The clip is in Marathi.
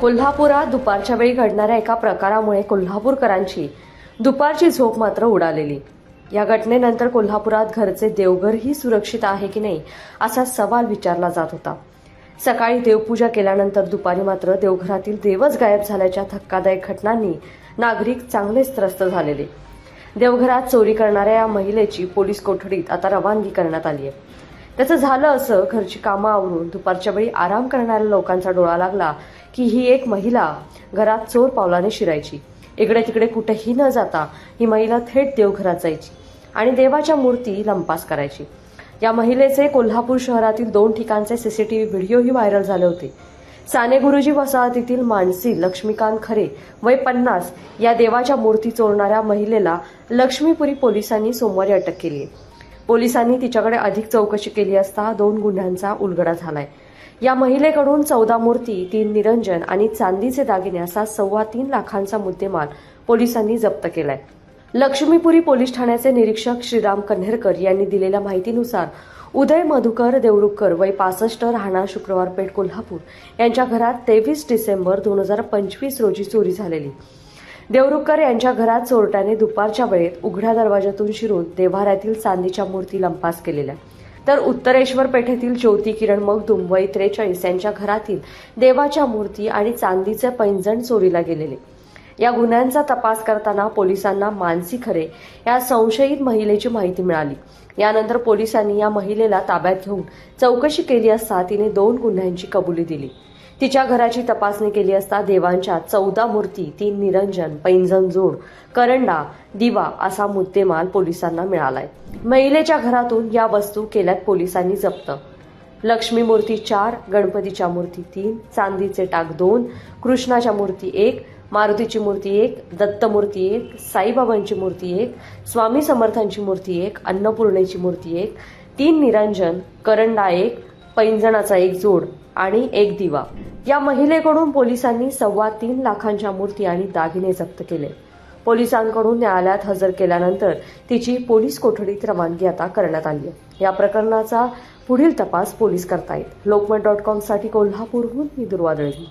कोल्हापुरात दुपारच्या वेळी घडणाऱ्या एका प्रकारामुळे कोल्हापूरकरांची दुपारची झोप मात्र उडालेली। या घटनेनंतर कोल्हापुरात घरचे देवघरही सुरक्षित आहे की नाही असा सवाल विचारला जात होता। सकाळी देवपूजा केल्यानंतर दुपारी मात्र देवघरातील देवच गायब झाल्याच्या धक्कादायक घटनांनी नागरिक चांगलेच त्रस्त झालेले। देवघरात चोरी करणाऱ्या या महिलेची पोलीस कोठडीत आता रवानगी करण्यात आली आहे। त्याचं झालं असं, घरची कामं आवरून दुपारच्या वेळी आराम करणाऱ्या लोकांचा डोळा लागला की ही एक महिला घरात चोर पावलाने शिरायची। इकडे तिकडे कुठेही न जाता ही महिला थेट देवघरात जायची आणि देवाच्या मूर्ती लंपास करायची। या महिलेचे कोल्हापूर शहरातील 2 ठिकाणचे सीसीटीव्ही व्हिडिओही व्हायरल झाले होते। साने गुरुजी वसाहतीतील मानसी लक्ष्मीकांत खरे वय 50 या देवाच्या मूर्ती चोरणाऱ्या महिलेला लक्ष्मीपुरी पोलिसांनी सोमवारी अटक केली आहे। पोलिसांनी तिच्याकडे अधिक चौकशी केली असता 2 गुन्ह्यांचा उलगडा झालाय। या महिलेकडून 14 मूर्ती, 3 निरंजन आणि चांदीचे दागिने असा 3.25 लाखांचा मुद्देमाल पोलिसांनी जप्त केलाय। लक्ष्मीपुरी पोलीस ठाण्याचे निरीक्षक श्रीराम कन्हेरकर यांनी दिलेल्या माहितीनुसार उदय मधुकर देवरुखकर वय 65 राहणार शुक्रवार पेठ कोल्हापूर यांच्या घरात 23 डिसेंबर 2025 रोजी चोरी झालेली। देवरुखकर यांच्या घरात चोरट्याने दुपारच्या वेळेत उघड्या दरवाजातून शिरून देव्हाऱ्यातील चांदीच्या मूर्ती लंपास केलेल्या, तर उत्तरेश्वर पेठेतील ज्योती किरण मगदुम वय 43 यांच्या घरातील देवाच्या मूर्ती आणि चांदीचे पैंजण चोरीला गेलेले। या गुन्ह्यांचा तपास करताना पोलिसांना मानसी खरे या संशयित महिलेची माहिती मिळाली। यानंतर पोलिसांनी या महिलेला ताब्यात घेऊन चौकशी केली असता तिने 2 गुन्ह्यांची कबुली दिली। तिच्या घराची तपासणी केली असता देवांच्या 14 मूर्ती, 3 निरंजन, पैंजण जोड, करंडा, दिवा असा मुद्देमाल पोलिसांना मिळालाय। महिलेच्या घरातून या वस्तू केल्यात पोलिसांनी जप्त। लक्ष्मी मूर्ती 4, गणपतीच्या मूर्ती 3, चांदीचे टाक 2, कृष्णाच्या मूर्ती 1, मारुतीची मूर्ती 1, दत्त मूर्ती 1, साईबाबांची मूर्ती 1, स्वामी समर्थांची मूर्ती 1, अन्नपूर्णेची मूर्ती 1, 3 निरंजन, करंडा 1, पैंजणाचा 1 जोड आणि 1 दिवा। या महिलेकडून पोलिसांनी 3.25 लाखांच्या मूर्ती आणि दागिने जप्त केले। पोलिसांकडून न्यायालयात हजर केल्यानंतर तिची पोलीस कोठडीत रवानगी आता करण्यात आली आहे। या प्रकरणाचा पुढील तपास पोलीस करतायत। लोकमत.com साठी कोल्हापूरहून मी दुर्वा दळवी।